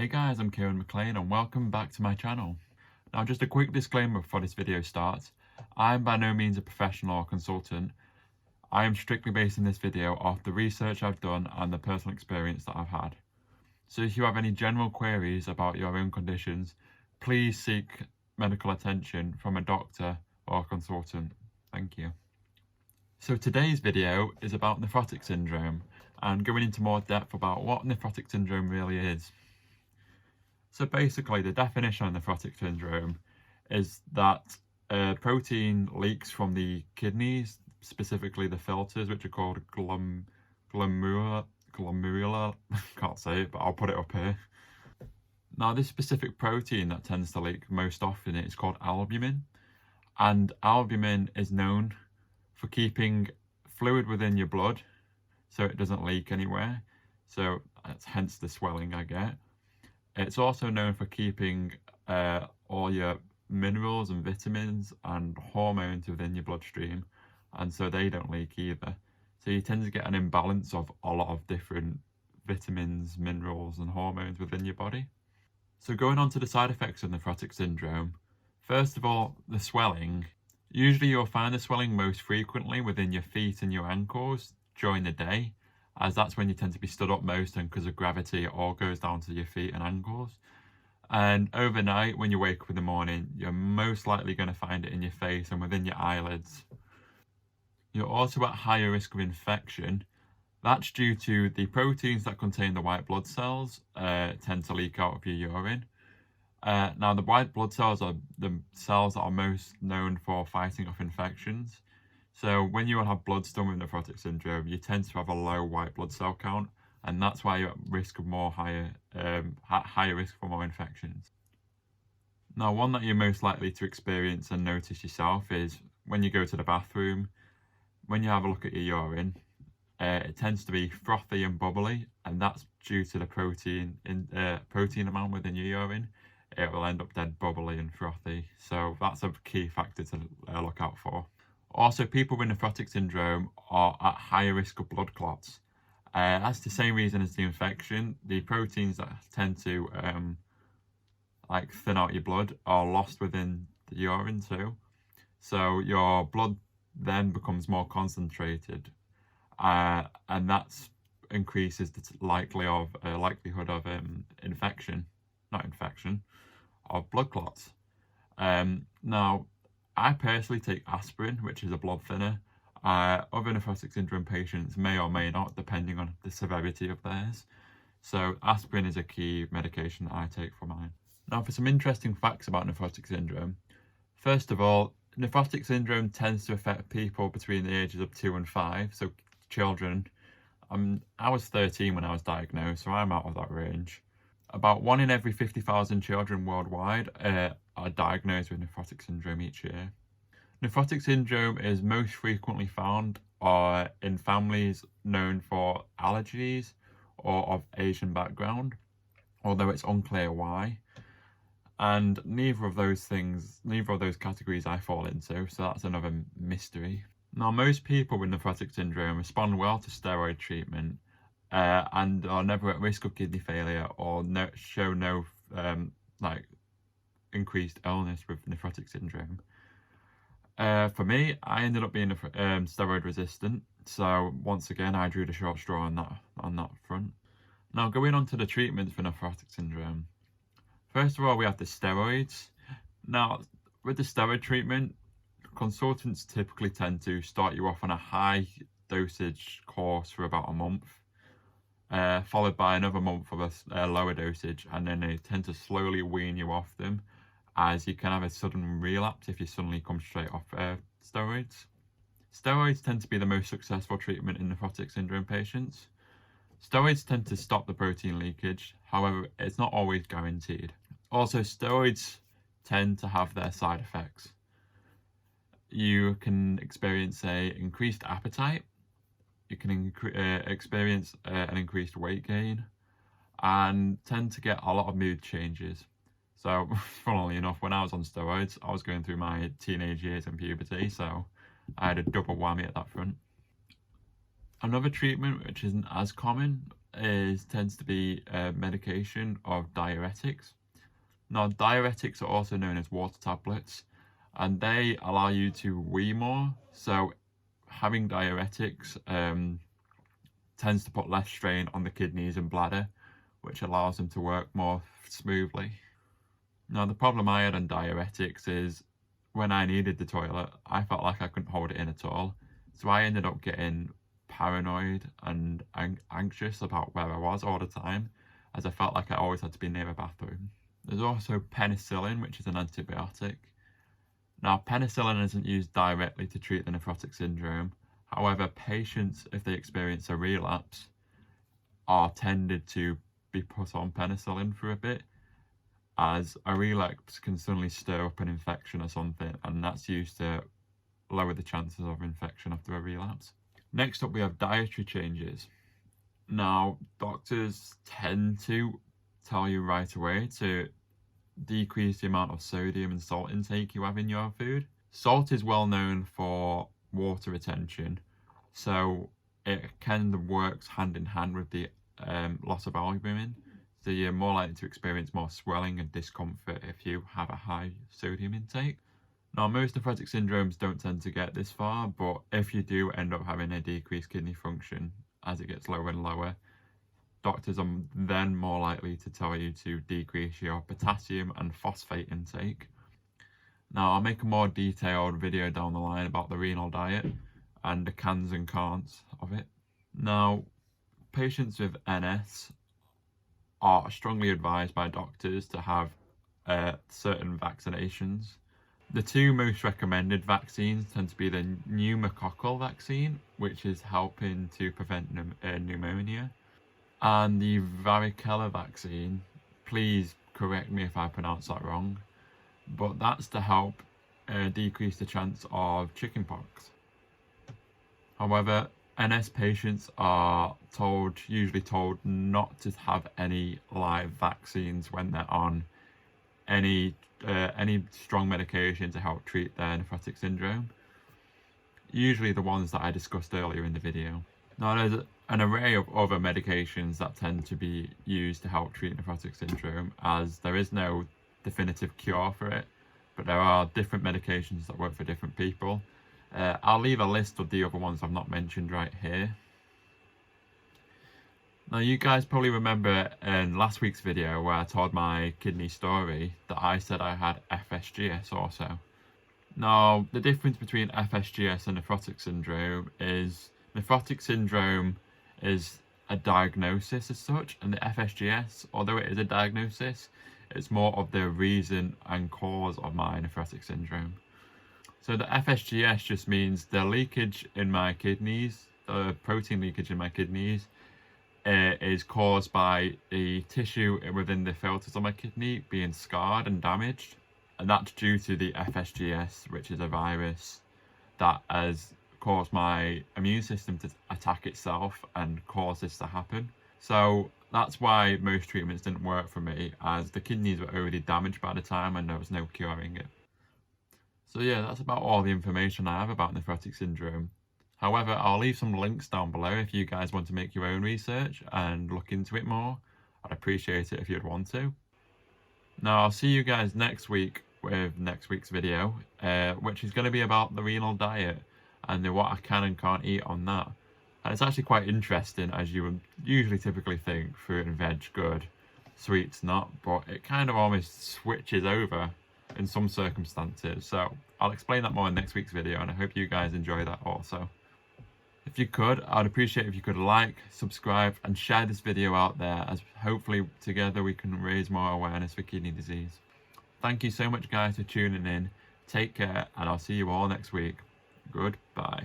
Hey guys, I'm Kieran McLean and welcome back to my channel. Now just a quick disclaimer before this video starts. I'm by no means a professional or consultant. I am strictly basing this video off the research I've done and the personal experience that I've had. So if you have any general queries about your own conditions, please seek medical attention from a doctor or consultant. Thank you. So today's video is about nephrotic syndrome and going into more depth about what nephrotic syndrome really is. So basically the definition of nephrotic syndrome is that protein leaks from the kidneys, specifically the filters, which are called glomerular, can't say it, but I'll put it up here. Now this specific protein that tends to leak most often is called albumin, and albumin is known for keeping fluid within your blood so it doesn't leak anywhere, so that's hence the swelling I get. It's also known for keeping all your minerals and vitamins and hormones within your bloodstream, and so they don't leak either. So you tend to get an imbalance of a lot of different vitamins, minerals and hormones within your body. So going on to the side effects of nephrotic syndrome, first of all, the swelling. Usually you'll find the swelling most frequently within your feet and your ankles during the day, as that's when you tend to be stood up most, and because of gravity it all goes down to your feet and ankles. And overnight when you wake up in the morning, you're most likely going to find it in your face and within your eyelids. You're also at higher risk of infection. That's due to the proteins that contain the white blood cells tend to leak out of your urine. Now the white blood cells are the cells that are most known for fighting off infections. So when you have blood done with nephrotic syndrome, you tend to have a low white blood cell count, and that's why you're at risk of higher risk for more infections. Now, one that you're most likely to experience and notice yourself is when you go to the bathroom. When you have a look at your urine, it tends to be frothy and bubbly, and that's due to the protein amount within your urine. It will end up dead bubbly and frothy, so that's a key factor to look out for. Also, people with nephrotic syndrome are at higher risk of blood clots. That's the same reason as the infection. The proteins that tend to thin out your blood are lost within the urine too. So your blood then becomes more concentrated, and that increases the likelihood of of blood clots. Now, I personally take aspirin, which is a blood thinner. Other nephrotic syndrome patients may or may not, depending on the severity of theirs. So aspirin is a key medication that I take for mine. Now for some interesting facts about nephrotic syndrome. First of all, nephrotic syndrome tends to affect people between the ages of 2 and 5, so children. I was 13 when I was diagnosed, so I'm out of that range. About 1 in every 50,000 children worldwide are diagnosed with nephrotic syndrome each year. Nephrotic syndrome is most frequently found in families known for allergies or of Asian background, although it's unclear why. And neither of those categories I fall into, so that's another mystery. Now, most people with nephrotic syndrome respond well to steroid treatment and are never at risk of kidney failure or show no increased illness with nephrotic syndrome. For me, I ended up being steroid resistant, so once again I drew the short straw on that front. Now going on to the treatments for nephrotic syndrome. First of all, we have the steroids. Now with the steroid treatment, consultants typically tend to start you off on a high dosage course for about a month, followed by another month of a lower dosage, and then they tend to slowly wean you off them, as you can have a sudden relapse if you suddenly come straight off steroids. Steroids tend to be the most successful treatment in nephrotic syndrome patients. Steroids tend to stop the protein leakage, however, it's not always guaranteed. Also, steroids tend to have their side effects. You can experience an increased appetite, you can experience an increased weight gain, and tend to get a lot of mood changes. So, funnily enough, when I was on steroids, I was going through my teenage years and puberty, so I had a double whammy at that front. Another treatment which isn't as common tends to be a medication of diuretics. Now, diuretics are also known as water tablets, and they allow you to wee more. So having diuretics tends to put less strain on the kidneys and bladder, which allows them to work more smoothly. Now, the problem I had on diuretics is when I needed the toilet, I felt like I couldn't hold it in at all. So I ended up getting paranoid and anxious about where I was all the time, as I felt like I always had to be near a bathroom. There's also penicillin, which is an antibiotic. Now, penicillin isn't used directly to treat the nephrotic syndrome. However, patients, if they experience a relapse, are tended to be put on penicillin for a bit, as a relapse can suddenly stir up an infection or something, and that's used to lower the chances of infection after a relapse. Next up, we have dietary changes. Now, doctors tend to tell you right away to decrease the amount of sodium and salt intake you have in your food. Salt is well known for water retention, so it kind of works hand in hand with the loss of albumin. So you're more likely to experience more swelling and discomfort if you have a high sodium intake. Now, most nephrotic syndromes don't tend to get this far, but if you do end up having a decreased kidney function as it gets lower and lower, doctors are then more likely to tell you to decrease your potassium and phosphate intake. Now, I'll make a more detailed video down the line about the renal diet and the cans and can'ts of it. Now, patients with NS are strongly advised by doctors to have certain vaccinations. The two most recommended vaccines tend to be the pneumococcal vaccine, which is helping to prevent pneumonia, and the varicella vaccine. Please correct me if I pronounce that wrong, but that's to help decrease the chance of chickenpox. However, NS patients are usually told not to have any live vaccines when they're on any strong medication to help treat their nephrotic syndrome. Usually the ones that I discussed earlier in the video. Now, there's an array of other medications that tend to be used to help treat nephrotic syndrome, as there is no definitive cure for it, but there are different medications that work for different people. I'll leave a list of the other ones I've not mentioned right here. Now, you guys probably remember in last week's video where I told my kidney story that I said I had FSGS also. Now, the difference between FSGS and nephrotic syndrome is nephrotic syndrome is a diagnosis as such, and the FSGS, although it is a diagnosis, it's more of the reason and cause of my nephrotic syndrome. So the FSGS just means the leakage in my kidneys, the protein leakage in my kidneys, is caused by the tissue within the filters of my kidney being scarred and damaged, and that's due to the FSGS, which is a virus that has caused my immune system to attack itself and cause this to happen. So that's why most treatments didn't work for me, as the kidneys were already damaged by the time and there was no curing it. So yeah, that's about all the information I have about nephrotic syndrome. However, I'll leave some links down below if you guys want to make your own research and look into it more. I'd appreciate it if you'd want to. Now, I'll see you guys next week with next week's video, which is going to be about the renal diet and what I can and can't eat on that. And it's actually quite interesting, as you would usually typically think fruit and veg good, sweets not, but it kind of almost switches over in some circumstances. So I'll explain that more in next week's video, and I hope you guys enjoy that also. If you could, I'd appreciate if you could like, subscribe and share this video out there, as hopefully together we can raise more awareness for kidney disease. Thank you so much guys for tuning in. Take care, and I'll see you all next week. Goodbye.